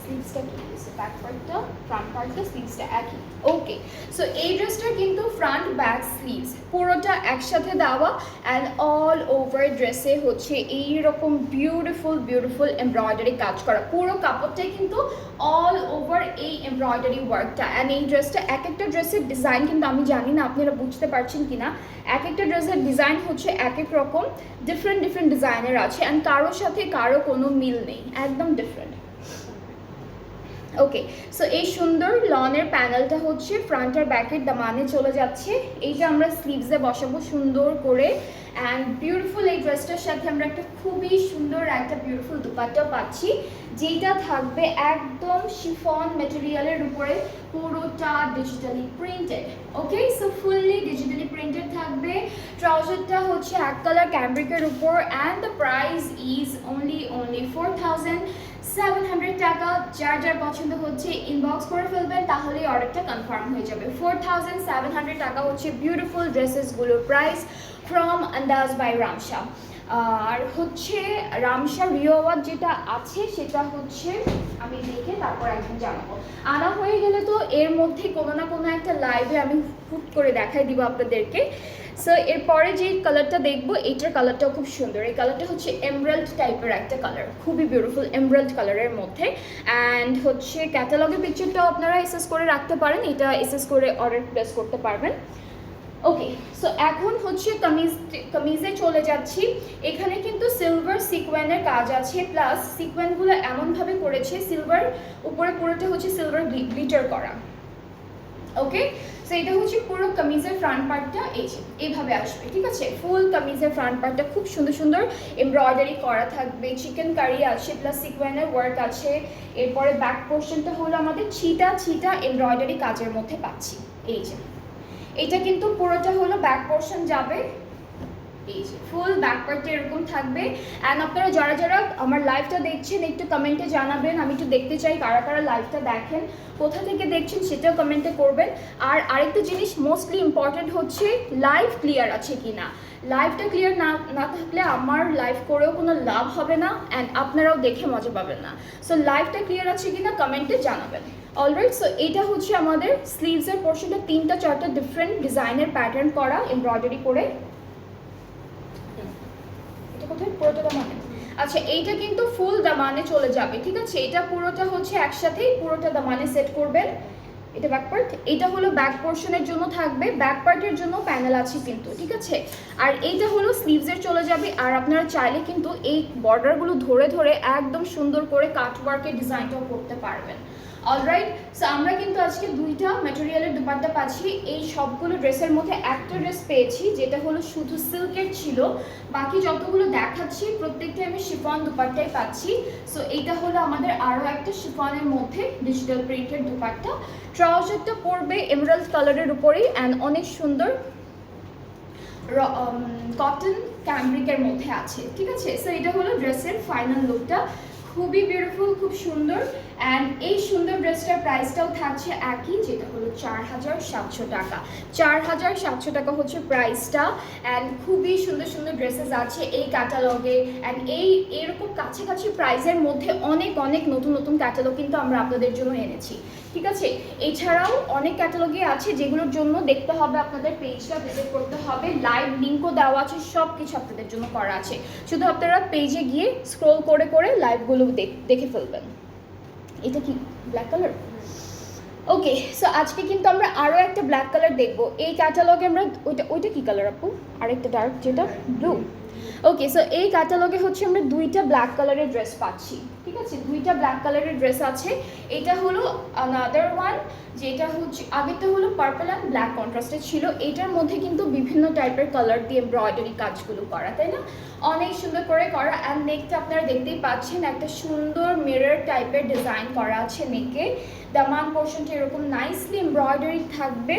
Speaker 1: স্লিভসটা কি দিয়েছে, ব্যাক পার্টটা, ফ্রন্ট পার্টটা, স্লিভসটা একই। ওকে, সো এই ড্রেসটা কিন্তু ফ্রন্ট ব্যাক স্লিভস পুরোটা একসাথে দেওয়া অ্যান্ড অল ওভার ড্রেসে হচ্ছে এইরকম বিউটিফুল এমব্রয়ডারি কাজ করা। পুরো কাপড়টাই কিন্তু অল ওভার এই এমব্রয়ডারি ওয়ার্কটা। অ্যান্ড এই ড্রেসটা এক একটা ড্রেসের ডিজাইন কিন্তু আমি জানি না আপনারা বুঝতে পারছেন কি না, এক একটা ড্রেসের ডিজাইন হচ্ছে এক এক রকম, ডিফারেন্ট ডিজাইনের আছে অ্যান্ড কারোর সাথে কারো কোনো মিল নেই, একদম ডিফারেন্ট। ওকে, সো এই সুন্দর লনের প্যানেলটা হচ্ছে ফ্রন্ট আর ব্যাকের দামানে চলে যাচ্ছে। এইটা আমরা স্লিভসে বসাবো সুন্দর করে অ্যান্ড বিউটিফুল এই ড্রেসটার সাথে আমরা একটা খুবই সুন্দর একটা বিউটিফুল দুপাট্টা পাচ্ছি, যেটা থাকবে একদম শিফন মেটেরিয়ালের উপরে, পুরোটা ডিজিটালি প্রিন্টেড। ওকে, সো ফুললি ডিজিটালি প্রিন্টেড থাকবে। ট্রাউজারটা হচ্ছে এক কালার ক্যামব্রিকের উপর and the price is only 4,700 টাকা। যার যার পছন্দ হচ্ছে ইনবক্স করে ফেলবেন, তাহলেই অর্ডারটা কনফার্ম হয়ে যাবে। 4,700 টাকা হচ্ছে বিউটিফুল ড্রেসেসগুলোর প্রাইস ফ্রম আন্দাজ বাই রামশা। আর হচ্ছে রামশা রিওয়াদ যেটা আছে সেটা হচ্ছে আমি দেখে তারপর একদিন জানাবো। আনা হয়ে গেলে তো এর মধ্যে কোনো না কোনো একটা লাইভে আমি হুট করে দেখাই দিব আপনাদেরকে। সো এরপরে যে কালারটা দেখবো, এইটার কালারটাও খুব সুন্দর। এই কালারটা হচ্ছে এমরাল্ড টাইপের একটা কালার, খুবই বিউটিফুল এমরাল্ড কালারের মধ্যে। অ্যান্ড হচ্ছে ক্যাটালগের পিকচারটাও আপনারা এসএস করে রাখতে পারেন, এটা এসএস করে অর্ডার প্লেস করতে পারবেন। ওকে, সো এখন হচ্ছে কামিজে চলে যাচ্ছি। এখানে কিন্তু সিলভার সিকোয়েনের কাজ আছে, প্লাস সিকোয়েনগুলো এমনভাবে করেছে সিলভার উপরে পুরোটা হচ্ছে সিলভার গ্লিটার করা। ওকে, সো এটা হচ্ছে পুরো কামিজের ফ্রন্ট পার্টটা এইভাবে আসবে, ঠিক আছে। ফুল কামিজের ফ্রন্ট পার্টটা খুব সুন্দর এমব্রয়ডারি করা থাকবে, চিকেন কারি আছে, প্লাস সিকোয়েনের ওয়ার্ক আছে। এরপরে ব্যাক পোর্শনটা হলো আমাদের ছিটা এমব্রয়ডারি কাজের মধ্যে পাচ্ছি। এইটা কিন্তু পুরোটা হলো ব্যাক পোর্শন যাবে, এই যে ফুল ব্যাক পার্টটা এরকম থাকবে। অ্যান্ড আপনারা যারা যারা আমার লাইভটা দেখছেন একটু কমেন্টে জানাবেন, আমি একটু দেখতে চাই কারা কারা লাইভটা দেখেন, কোথা থেকে দেখছেন সেটাও কমেন্টে করবেন। আর আরেকটা জিনিস মোস্টলি ইম্পর্টেন্ট হচ্ছে লাইভ ক্লিয়ার আছে কি না। লাইভটা ক্লিয়ার না থাকলে আমার লাইভ করেও কোনো লাভ হবে না অ্যান্ড আপনারাও দেখে মজা পাবেন না। সো লাইভটা ক্লিয়ার আছে কি না কমেন্টে জানাবেন। অলরাইট, সো এইটা হচ্ছে আমাদের স্লিভসের পোর্শনটা 3-4টা ডিফারেন্ট ডিজাইনের প্যাটার্ন করা এমব্রয়ডারি করে। এটা কোথায় পুরোটা দামানে? আচ্ছা, এইটা কিন্তু ফুল দামানে চলে যাবে, ঠিক আছে। এটা পুরোটা হচ্ছে একসাথেই পুরোটা দামানে সেট করবেন, এটা ব্যাক পার্ট, এটা হলো ব্যাক পোর্শনের জন্য থাকবে, ব্যাক পার্টের জন্য প্যানেল আছে কিন্তু, ঠিক আছে। আর এইটা হলো স্লিভসের চলে যাবে। আর আপনারা চাইলে কিন্তু এই বর্ডারগুলো ধরে ধরে একদম সুন্দর করে কাটওয়ার্কের ডিজাইনটাও করতে পারবেন। অলরাইট, সো আমরা কিন্তু আজকে দুইটা ম্যাটেরিয়ালের দুপাট্টা পাচ্ছি। এই সবগুলো ড্রেসের মধ্যে একটা ড্রেস পেয়েছি যেটা হলো শুধু সিল্কের ছিল, বাকি যতগুলো দেখাচ্ছি প্রত্যেকটা আমি শিফন দুপাট্টাই পাচ্ছি। সো এইটা হলো আমাদের আরও একটা শিফনের মধ্যে ডিজিটাল প্রিন্টের দুপাট্টা। ট্রাউজারটা পরবে এমরাল্ড কালারের উপরেই অ্যান্ড অনেক সুন্দর কটন ক্যামব্রিকের মধ্যে আছে, ঠিক আছে। সো এটা হলো ড্রেসের ফাইনাল লুকটা, খুবই বিউটিফুল, খুব সুন্দর। অ্যান্ড এই সুন্দর ড্রেসটার প্রাইসটাও থাকছে একই, যেটা হলো 4700 টাকা। 4700 টাকা হচ্ছে প্রাইসটা। অ্যান্ড খুবই সুন্দর সুন্দর ড্রেসেস আছে এই ক্যাটালগে। অ্যান্ড এরকম কাছাকাছি প্রাইসের মধ্যে অনেক অনেক নতুন নতুন ক্যাটালগ কিন্তু আমরা আপনাদের জন্য এনেছি, ঠিক আছে। এছাড়াও অনেক ক্যাটালগে আছে যেগুলোর জন্য দেখতে হবে আপনাদের পেজটা ভিজিট করতে হবে, লাইভ লিঙ্কও দেওয়া আছে, সব কিছু আপনাদের জন্য করা আছে। শুধু আপনারা পেজে গিয়ে স্ক্রল করে করে লাইভগুলো দেখে ফেলবেন। এটা কি ব্ল্যাক কালার? ওকে, সো আজকে কিন্তু আমরা আরও একটা ব্ল্যাক কালার দেখবো এই ক্যাটালগে। আমরা ওইটা কি কালার আপু? আরেকটা ডার্ক যেটা ব্লু। ওকে, সো এই ক্যাটালগে হচ্ছে আমরা দুইটা ব্ল্যাক কালারের ড্রেস পাচ্ছি, ঠিক আছে। দুইটা ব্ল্যাক কালারের ড্রেস আছে। এটা হলো আনাদার ওয়ান, যেটা হচ্ছে আগেরটা হলো পার্পল অ্যান্ড ব্ল্যাক কন্ট্রাস্টে ছিল। এটার মধ্যে কিন্তু বিভিন্ন টাইপের কালার দিয়ে এমব্রয়ডারি কাজগুলো করা, তাই না? অনেক সুন্দর করে করা। অ্যান্ড নেকটা আপনারা দেখতেই পাচ্ছেন একটা সুন্দর মিরর টাইপের ডিজাইন করা আছে নেকে। দামান পোর্শনটা এরকম নাইসলি এমব্রয়ডারি থাকবে।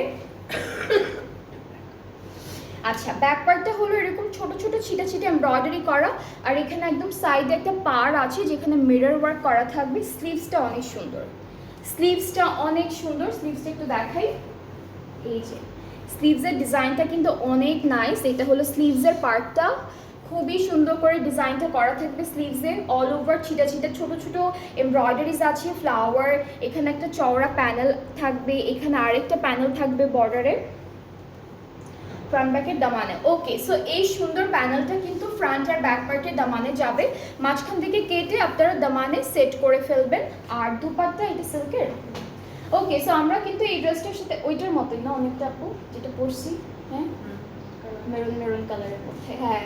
Speaker 1: আচ্ছা, ব্যাক পার্টটা হলো এরকম ছোট ছোট ছিটা ছিটা এমব্রয়ডারি করা। আর এখানে একদম সাইডে একটা পার আছে যেখানে মিরর ওয়ার্ক করা থাকবে। স্লিভসটা অনেক সুন্দর, স্লিভসটা অনেক সুন্দর। স্লিভসটা একটু দেখাই, এই যে স্লিভসের ডিজাইনটা কিন্তু অনেক নাইস। এটা হলো স্লিভসের পার্টটা, খুবই সুন্দর করে ডিজাইনটা করা থাকবে স্লিভসে। অল ওভার ছিটা ছিটা ছোট ছোট এমব্রয়ডারিজ আছে, ফ্লাওয়ার। এখানে একটা চওড়া প্যানেল থাকবে, এখানে আরেকটা প্যানেল থাকবে বর্ডারে ফ্রন্ট ব্যাকের দামানে। ওকে, সো এই সুন্দর প্যানেলটা কিন্তু ফ্রন্ট আর ব্যাক পার্টের দামানে যাবে। মাঝখান থেকে কেটে আপনারা দামানে সেট করে ফেলবেন। আর দুপাট্টা এটা সিল্কের। ওকে, সো আমরা কিন্তু এই ড্রেসটার সাথে ওইটার মতোই না অনেকটা আপু যেটা পরছি, হ্যাঁ মেরুন মেরুন কালারের মধ্যে। হ্যাঁ,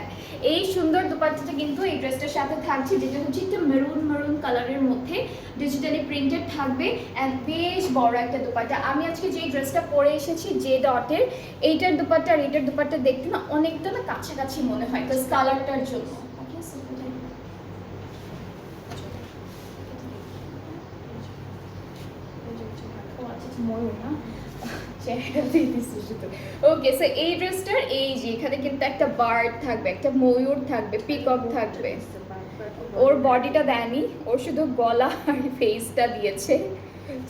Speaker 1: এই সুন্দর দুপাট্টাটা কিন্তু এই ড্রেসটার সাথে থাকছে, যেটা হচ্ছে একটু মেরুন মেরুন কালারের মধ্যে ডিজিটালি প্রিন্টেড থাকবে। অ্যান্ড বেশ বড় একটা দুপাট্টা। আমি আজকে যে ড্রেসটা পরে এসেছি যে ডটের, এইটার দুপাট্টা আর এইটার দুপাট্টা দেখতে না অনেকটা না কাছাকাছি মনে হয়, বিকজ কালারটার জন্য। ময়ূর না, ওকে, সো এই ড্রেসটার এই যে এখানে কিন্তু একটা বার্ড থাকবে, একটা ময়ূর থাকবে, পিকক থাকবে। ওর বডিটা দেয়নি, ওর শুধু গলা আর ফেসটা দিয়েছে।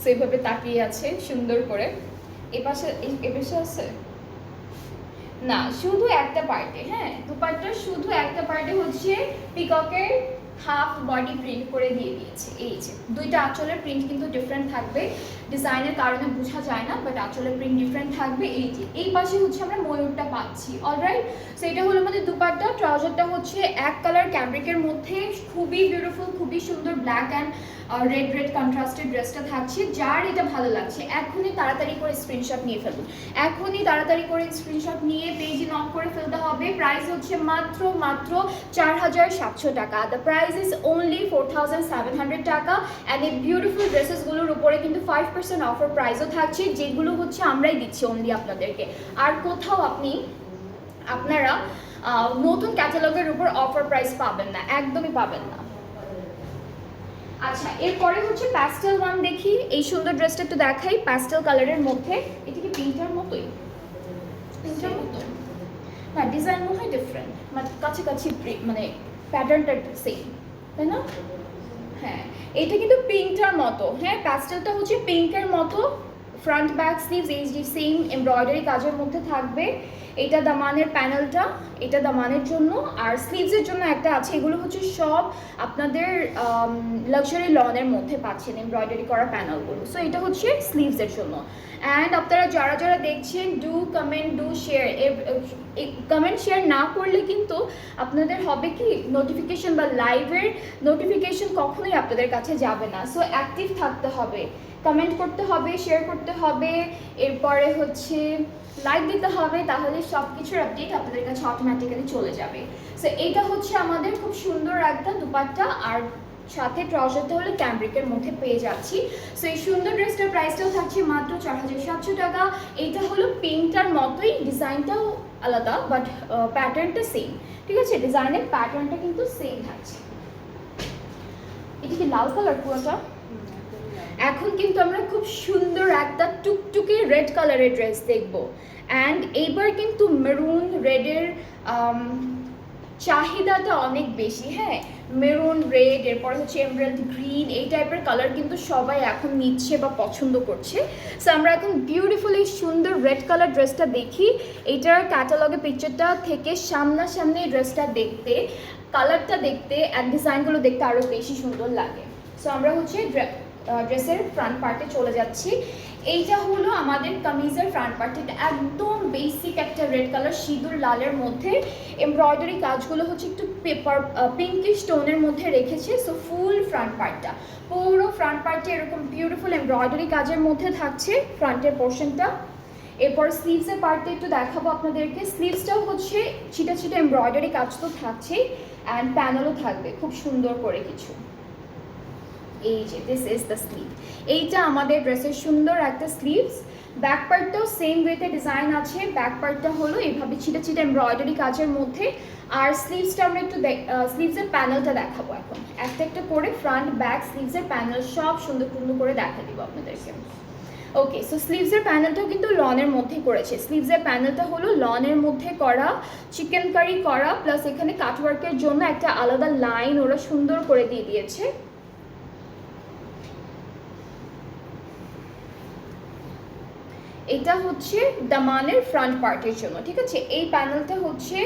Speaker 1: সেইভাবে তাকিয়ে আছে সুন্দর করে। এপাশে আছে না, শুধু একটা পার্টে। হ্যাঁ, দুপাট্টার শুধু একটা পার্টে হচ্ছে পিককের হাফ বডি প্রিন্ট করে দিয়ে দিয়েছে। এই যে দুইটা আঁচলের প্রিন্ট কিন্তু ডিফারেন্ট থাকবে, ডিজাইনের কারণে বোঝা যায় না, বাট আঁচলের প্রিন্ট ডিফারেন্ট থাকবে। এই যে এই পাশে হচ্ছে আমরা ময়ূরটা পাচ্ছি। অলরাইট, সো এটা হলো আমাদের দুপাট্টা। ট্রাউজারটা হচ্ছে এক কালার ক্যামব্রিকের মধ্যে, খুবই বিউটিফুল, খুবই সুন্দর black and red red contrasted ড্রেসটা থাকছে। যার এটা ভালো লাগছে এখনই তাড়াতাড়ি করে স্ক্রিনশট নিয়ে ফেলুন, এখনই তাড়াতাড়ি করে স্ক্রিনশট নিয়ে পেজে নক করে ফেলতে হবে। প্রাইস হচ্ছে মাত্র 4700 টাকা। দ্য প্রাইস ইজ অনলি 4700 টাকা। অ্যান্ড এই বিউটিফুল ড্রেসেসগুলোর উপরে কিন্তু 5% অফার প্রাইসও থাকছে, যেগুলো হচ্ছে আমরাই দিচ্ছি অনলি আপনাদেরকে। আর কোথাও আপনারা নতুন ক্যাটালগের উপর অফার প্রাইস পাবেন না, একদমই পাবেন না। আচ্ছা, এরপরে হচ্ছে প্যাস্টেল ওয়ান দেখি। এই সুন্দর ড্রেসটা একটু দেখাই, প্যাস্টেল কালারের মধ্যে। এটা কি পিঙ্কের মতোই? পিঙ্কের মতো না, ডিজাইন মনে হয় ডিফারেন্ট, মানে কাছাকাছি, মানে প্যাটার্নটা সেম, তাই না? হ্যাঁ, এটা কিন্তু পিঙ্কটার মতো। হ্যাঁ, প্যাস্টেলটা হচ্ছে পিঙ্কের মতো। ফ্রন্ট ব্যাক স্লিভস এই যে সেম এমব্রয়ডারি কাজের মধ্যে থাকবে। এটা দামানের প্যানেলটা, এটা দামানের জন্য। আর স্লিভসের জন্য একটা আছে। এগুলো হচ্ছে সব আপনাদের লাক্সারি লনের মধ্যে পাচ্ছেন এমব্রয়ডারি করা প্যানেলগুলো। সো এটা হচ্ছে স্লিভসের জন্য। অ্যান্ড আপনারা যারা যারা দেখছেন, do comment, do share. Comment share না করলে কিন্তু আপনাদের হবে কি, নোটিফিকেশন বা লাইভের নোটিফিকেশন কখনোই আপনাদের কাছে যাবে না। সো অ্যাক্টিভ থাকতে হবে, কমেন্ট করতে হবে, শেয়ার করতে হবে, এরপরে হচ্ছে লাইক দিতে হবে, তাহলে সব কিছুর আপডেট আপনাদের কাছে অটোমেটিক্যালি চলে যাবে। সো এইটা হচ্ছে আমাদের খুব সুন্দর একটা দুপাট্টা, আর সাথে ট্রাউজারটা হলো ক্যামব্রিকের মধ্যে পেয়ে যাচ্ছি। সো এই সুন্দর ড্রেসটার প্রাইসটাও থাকছে মাত্র 4700 টাকা। এইটা হলো পিঙ্কটার মতোই, ডিজাইনটাও আলাদা বাট প্যাটার্নটা সেম, ঠিক আছে? ডিজাইনের প্যাটার্নটা কিন্তু সেম থাকছে। এটা কি লাল কালার পুরোটা? এখন কিন্তু আমরা খুব সুন্দর একটা টুকটুকে রেড কালারের ড্রেস দেখব, অ্যান্ড এইবার কিন্তু মেরুন রেডের চাহিদাটা অনেক বেশি। হ্যাঁ, মেরুন রেড, এরপর হচ্ছে এমরাল্ড গ্রিন, এই টাইপের কালার কিন্তু সবাই এখন নিচ্ছে বা পছন্দ করছে। সো আমরা এখন বিউটিফুলি সুন্দর রেড কালার ড্রেসটা দেখি। এইটার ক্যাটালগে পিকচারটা থেকে সামনাসামনি ড্রেসটা দেখতে, কালারটা দেখতে অ্যান্ড ডিজাইনগুলো দেখতে আরও বেশি সুন্দর লাগে। সো আমরা হচ্ছে ড্রেসের ফ্রন্ট পার্টে চলে যাচ্ছি। এইটা হলো আমাদের কামিজের ফ্রন্ট পার্ট। এটা একদম বেসিক একটা রেড কালার সিঁদুর লালের মধ্যে, এমব্রয়ডারি কাজগুলো হচ্ছে একটু পেপার পিঙ্কিশ টোনের মধ্যে রেখেছে। সো ফুল ফ্রন্ট পার্টটা, পুরো ফ্রন্ট পার্টে এরকম বিউটিফুল এমব্রয়ডারি কাজের মধ্যে থাকছে ফ্রন্টের পোর্শনটা। এরপর স্লিভসের পার্টটা একটু দেখাবো আপনাদেরকে। স্লিভসটাও হচ্ছে ছিটা ছিটা এমব্রয়ডারি কাজ তো থাকছেই, অ্যান্ড প্যানেলও থাকবে খুব সুন্দর করে কিছু। এই যে দিস ইজ দ্য স্লিভ, এইটা আমাদের ড্রেসের সুন্দর একটা স্লিভস। ব্যাক পার্টটাও সেম ওয়েতে ডিজাইন আছে। ব্যাক পার্টটা হলো এইভাবে ছিটা ছিটা এমব্রয়ডারি কাজের মধ্যে, আর স্লিভসটা আমরা একটু স্লিভসের প্যানেলটা দেখাবো এখন একটা একটা করে। ফ্রন্ট ব্যাক স্লিভসের প্যানেল সব সুন্দর সুন্দর করে দেখা দিব আপনাদেরকে। ওকে, সো স্লিভসের প্যানেলটাও কিন্তু লনের মধ্যেই করেছে। স্লিভসের প্যানেলটা হলো লনের মধ্যে করা, চিকেন কারি করা, প্লাস এখানে কাটওয়ার্কের জন্য একটা আলাদা লাইন ওরা সুন্দর করে দিয়ে দিয়েছে। এটা হচ্ছে দামানের ফ্রন্ট পার্টের জন্য, ঠিক আছে? এই প্যানেলটা হচ্ছে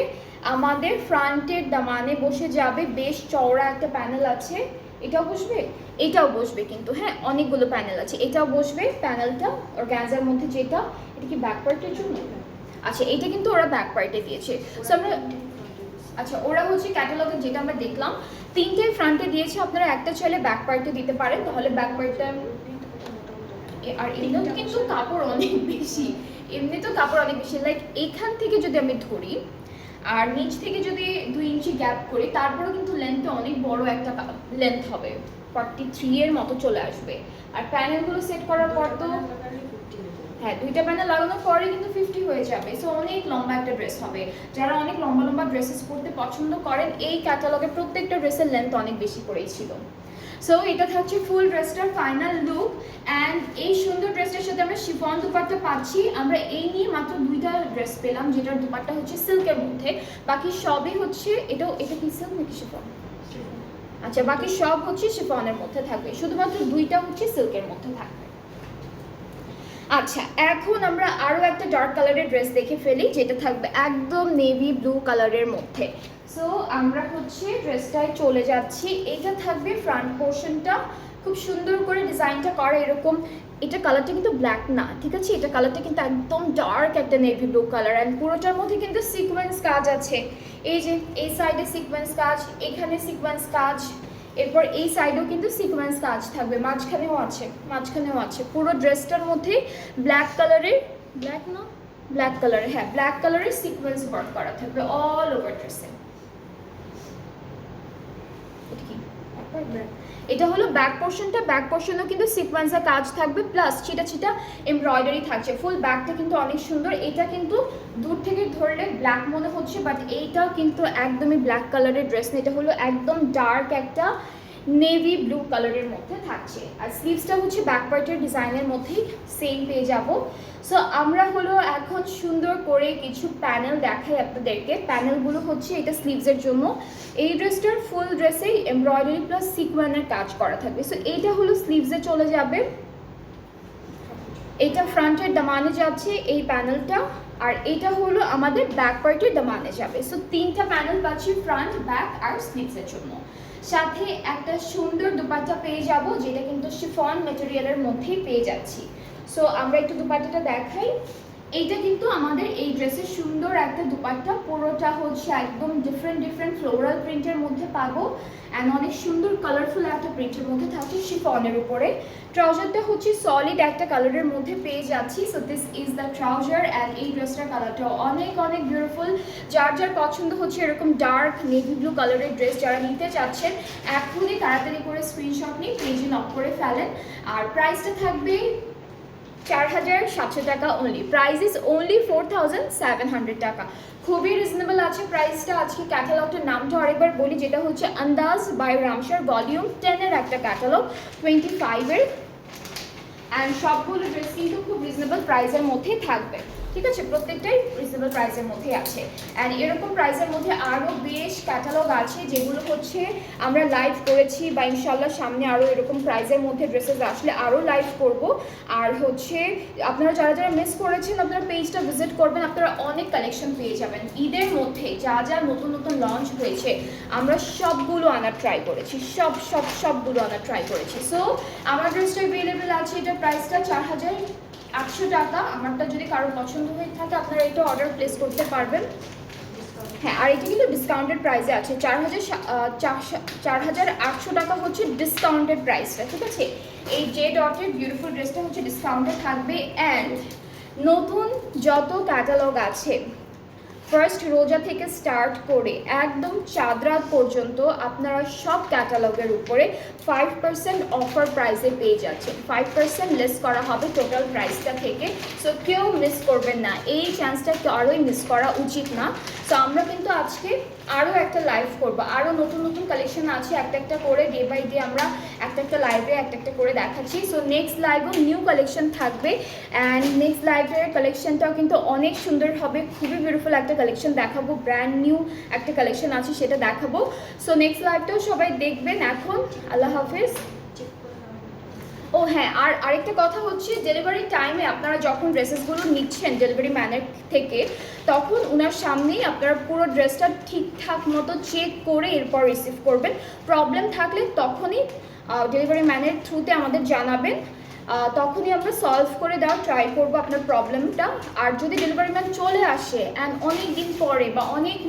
Speaker 1: আমাদের ফ্রন্টের দামানে বসে যাবে, বেশ চওড়া একটা প্যানেল আছে। এটাও বসবে, এটাও বসবে কিন্তু, হ্যাঁ অনেকগুলো প্যানেল আছে। এটাও বসবে প্যানেলটা অর্গানজার মধ্যে যেটা। এটা কি ব্যাক পার্টের জন্য? আচ্ছা, এটা কিন্তু ওরা ব্যাক পার্টে দিয়েছে। সো আমরা আচ্ছা, ওরা হচ্ছে ক্যাটালগে যেটা আমরা দেখলাম তিনটে ফ্রন্টে দিয়েছে, আপনারা একটা চাইলে ব্যাক পার্টে দিতে পারেন, তাহলে ব্যাক পার্টটা। আর এমনিও কিন্তু কাপড় অনেক বেশি, এমনি তো কাপড় অনেক বেশি। লাইক এইখান থেকে যদি আমি ধরি আর নিচ থেকে যদি 2 ইঞ্চি গ্যাপ করি, তারপরেও কিন্তু লেন্থটা অনেক বড় একটা লেন্থ হবে, 43 এর মতো চলে আসবে। আর প্যানেলগুলো সেট করার পর তো হ্যাঁ, 2টা প্যানেল লাগানোর পরে কিন্তু 50 হয়ে যাবে। সো অনেক লম্বা একটা ড্রেস হবে। যারা অনেক লম্বা লম্বা ড্রেসেস পরতে পছন্দ করেন, এই ক্যাটালগে প্রত্যেকটা ড্রেসের লেন্থ অনেক বেশি করেই ছিল। সো এটা থাকছে ফুল ড্রেসটার ফাইনাল লুক, অ্যান্ড এই সুন্দর ড্রেসটার সাথে আমরা শিফন দুপাট্টা পাচ্ছি। আমরা এই নিয়ে মাত্র 2টা ড্রেস পেলাম, যেটার দুপাট্টা হচ্ছে সিল্কের মধ্যে, বাকি সবই হচ্ছে এটা কি সিল্ক নাকি শিফন? আচ্ছা, বাকি সব হচ্ছে শিফনের মধ্যে থাকবে, শুধুমাত্র 2টা হচ্ছে সিল্কের মধ্যে থাকবে। আচ্ছা, এখন আমরা আরও একটা ডার্ক কালারের ড্রেস দেখে ফেলি, যেটা থাকবে একদম নেভি ব্লু কালারের মধ্যে। সো আমরা হচ্ছে ড্রেসটায় চলে যাচ্ছি। এটা থাকবে ফ্রন্ট পোর্শনটা খুব সুন্দর করে ডিজাইনটা করা এরকম। এটা কালারটা কিন্তু ব্ল্যাক না, ঠিক আছে? এটা কালারটা কিন্তু একদম ডার্ক একটা নেভি ব্লু কালার, অ্যান্ড পুরোটার মধ্যে কিন্তু সিকোয়েন্স কাজ আছে। এই যে এই সাইডে সিকোয়েন্স কাজ, এখানে সিকোয়েন্স কাজ, এরপর এই সাইডেও কিন্তু সিকোয়েন্স কাজ থাকবে, মাঝখানেও আছে। পুরো ড্রেসটার মধ্যে ব্ল্যাক কালারের, ব্ল্যাক না ব্ল্যাক কালারের, হ্যাঁ ব্ল্যাক কালারের সিকোয়েন্স ওয়ার্ক করা থাকবে অল ওভার ড্রেসে। এটা হলো ব্যাক পোর্শনটা। ব্যাক পোর্শনেও কিন্তু সিকোয়েন্সের কাজ থাকবে, প্লাস ছিটা ছিটা এমব্রয়ডারি থাকছে। ফুল ব্যাকটা কিন্তু অনেক সুন্দর। এটা কিন্তু দূর থেকে ধরলে ব্ল্যাক মনে হচ্ছে, বাট এইটাও কিন্তু একদমই ব্ল্যাক কালারের ড্রেস না, এটা হলো একদম ডার্ক একটা নেভি ব্লু কালারের মধ্যে থাকছে। আর স্লিভসটা হচ্ছে ব্যাক পার্টের ডিজাইনের মধ্যেই সেম পেয়ে যাব। সো আমরা হলো এখন সুন্দর করে কিছু প্যানেল দেখাই আপনাদেরকে। প্যানেলগুলো হচ্ছে এটা স্লিভসের জন্য। এই ড্রেসটার ফুল ড্রেসেই এমব্রয়ডারি প্লাস সিকোয়েন্সের কাজ করা থাকবে। সো এইটা হলো স্লিভসে চলে যাবে, এটা ফ্রন্টের দামানে যাচ্ছে এই প্যানেলটা, আর এটা হলো আমাদের ব্যাক পার্টের দামানে যাবে। সো 3টা প্যানেল পাচ্ছি ফ্রন্ট, ব্যাক আর স্লিভসের জন্য। সাথে একটা সুন্দর দুপাট্টা পেয়ে যাব, যেটা কিন্তু শিফন ম্যাটেরিয়ালের মধ্যেই পেয়ে যাচ্ছি। সো আমরা একটু দুপাট্টাটা দেখাই। এইটা কিন্তু আমাদের এই ড্রেসের সুন্দর একটা দুপাট্টা, পুরোটা হচ্ছে একদম ডিফারেন্ট ফ্লোরাল প্রিন্টের মধ্যে পাবো অ্যান্ড অনেক সুন্দর কালারফুল একটা প্রিন্টের মধ্যে থাকছে শিফনের উপরে। ট্রাউজারটা হচ্ছে সলিড একটা কালারের মধ্যে পেয়ে যাচ্ছি। So this is the trouser and এই ড্রেসটার কালারটা অনেক বিউটিফুল। যার যার পছন্দ হচ্ছে এরকম ডার্ক নেভি ব্লু কালারের ড্রেস, যারা নিতে চাচ্ছেন এখনই তাড়াতাড়ি করে স্ক্রিনশট নিয়ে পেজে নক করে ফেলেন। আর প্রাইসটা থাকবে 4700 টাকা অনলি। প্রাইস ইজ অনলি 4700 টাকা, খুবই রিজনেবল আছে প্রাইসটা। আজকে ক্যাটালগটার নামটা আরেকবার বলি, যেটা হচ্ছে আন্দাজ বাই রামসার ভলিউম 10-এর একটা ক্যাটালগ 25-এর, অ্যান্ড সবগুলো ড্রেস কিন্তু খুব রিজনেবল প্রাইসের মধ্যেই থাকবে। ঠিক আছে, প্রত্যেকটাই রিজনেবল প্রাইসের মধ্যেই আছে। অ্যান্ড এরকম প্রাইসের মধ্যে আরও বেশ ক্যাটালগ আছে যেগুলো হচ্ছে আমরা লাইভ করেছি, বা ইনশাল্লাহ সামনে আরও এরকম প্রাইসের মধ্যে ড্রেসেস আসলে আরও লাইভ করব। আর হচ্ছে আপনারা যারা মিস করেছেন আপনারা পেজটা ভিজিট করবেন, আপনারা অনেক কালেকশন পেয়ে যাবেন। ঈদের মধ্যে যা যা নতুন লঞ্চ হয়েছে আমরা সবগুলো আনার ট্রাই করেছি, সবগুলো আনার ট্রাই করেছি। সো আমার ড্রেসটা অ্যাভেলেবেল আছে, এটা প্রাইসটা 4800 টাকা। আমারটা যদি কারো পছন্দ হয়ে থাকে আপনারা এটা অর্ডার প্লেস করতে পারবেন। হ্যাঁ, আর এটা কিন্তু ডিসকাউন্টেড প্রাইসে আছে, 4800 টাকা হচ্ছে ডিসকাউন্টেড প্রাইসটা। ঠিক আছে, এই যে ডটের বিউটিফুল ড্রেসটা হচ্ছে ডিসকাউন্টে থাকবে। অ্যান্ড নতুন যত ক্যাটালগ আছে ফার্স্ট রোজা থেকে স্টার্ট করে একদম চাঁদ রাত পর্যন্ত আপনারা সব ক্যাটালগের উপরে 5% অফার প্রাইসে পেয়ে যাচ্ছেন। 5% লেস করা হবে টোটাল প্রাইসটা থেকে। সো কেউ মিস করবেন না, এই চান্সটা কারোই মিস করা উচিত না। সো আমরা কিন্তু আজকে আরও একটা লাইভ করবো, আরও নতুন কালেকশন আছে একটা করে, ডে বাই ডে আমরা একটা লাইভে একটা করে দেখাচ্ছি। সো নেক্সট লাইভও নিউ কালেকশন থাকবে, অ্যান্ড নেক্সট লাইভের কালেকশনটাও কিন্তু অনেক সুন্দর হবে, খুবই বিউটিফুল একটা কালেকশন দেখাবো, ব্র্যান্ড নিউ একটা কালেকশন আছে সেটা দেখাবো। সো নেক্সট লাইভটাও সবাই দেখবেন। এখন আল্লাহ হাফেজ। ও হ্যাঁ, আর আরেকটা কথা হচ্ছে, ডেলিভারি টাইমে আপনারা যখন ড্রেসেসগুলো নিচ্ছেন ডেলিভারি ম্যানের থেকে, তখন ওনার সামনেই আপনারা পুরো ড্রেসটা ঠিকঠাক মতো চেক করে এরপর রিসিভ করবেন। প্রবলেম থাকলে তখনই ডেলিভারি ম্যানের থ্রুতে আমাদের জানাবেন, তখনই আমরা সলভ করে দেওয়ার ট্রাই করবো আপনার প্রবলেমটা। আর যদি ডেলিভারি ম্যান চলে আসে অ্যান্ড অনেক দিন পরে বা অনেক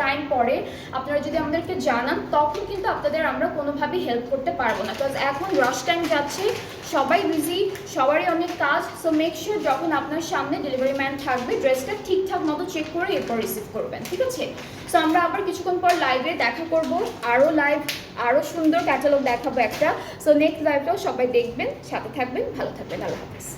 Speaker 1: টাইম পরে আপনারা যদি আমাদেরকে জানান, তখন কিন্তু আপনাদের আমরা কোনোভাবেই হেল্প করতে পারবো না, বিকজ এখন রাশ টাইম যাচ্ছে, সবাই বিজি, সবারই অনেক কাজ। সো মেক শিওর যখন আপনার সামনে ডেলিভারি ম্যান থাকবে ড্রেসটা ঠিকঠাক মতো চেক করে এরপর রিসিভ করবেন। ঠিক আছে, সো আমরা আবার কিছুক্ষণ পর লাইভে দেখা করব, আরও সুন্দর ক্যাটালগ দেখাবো একটা। সো নেক্সট লাইভটাও সবাই দেখবেন, সাথে থাকবেন, ভালো থাকবেন, আল্লাহ হাফেজ।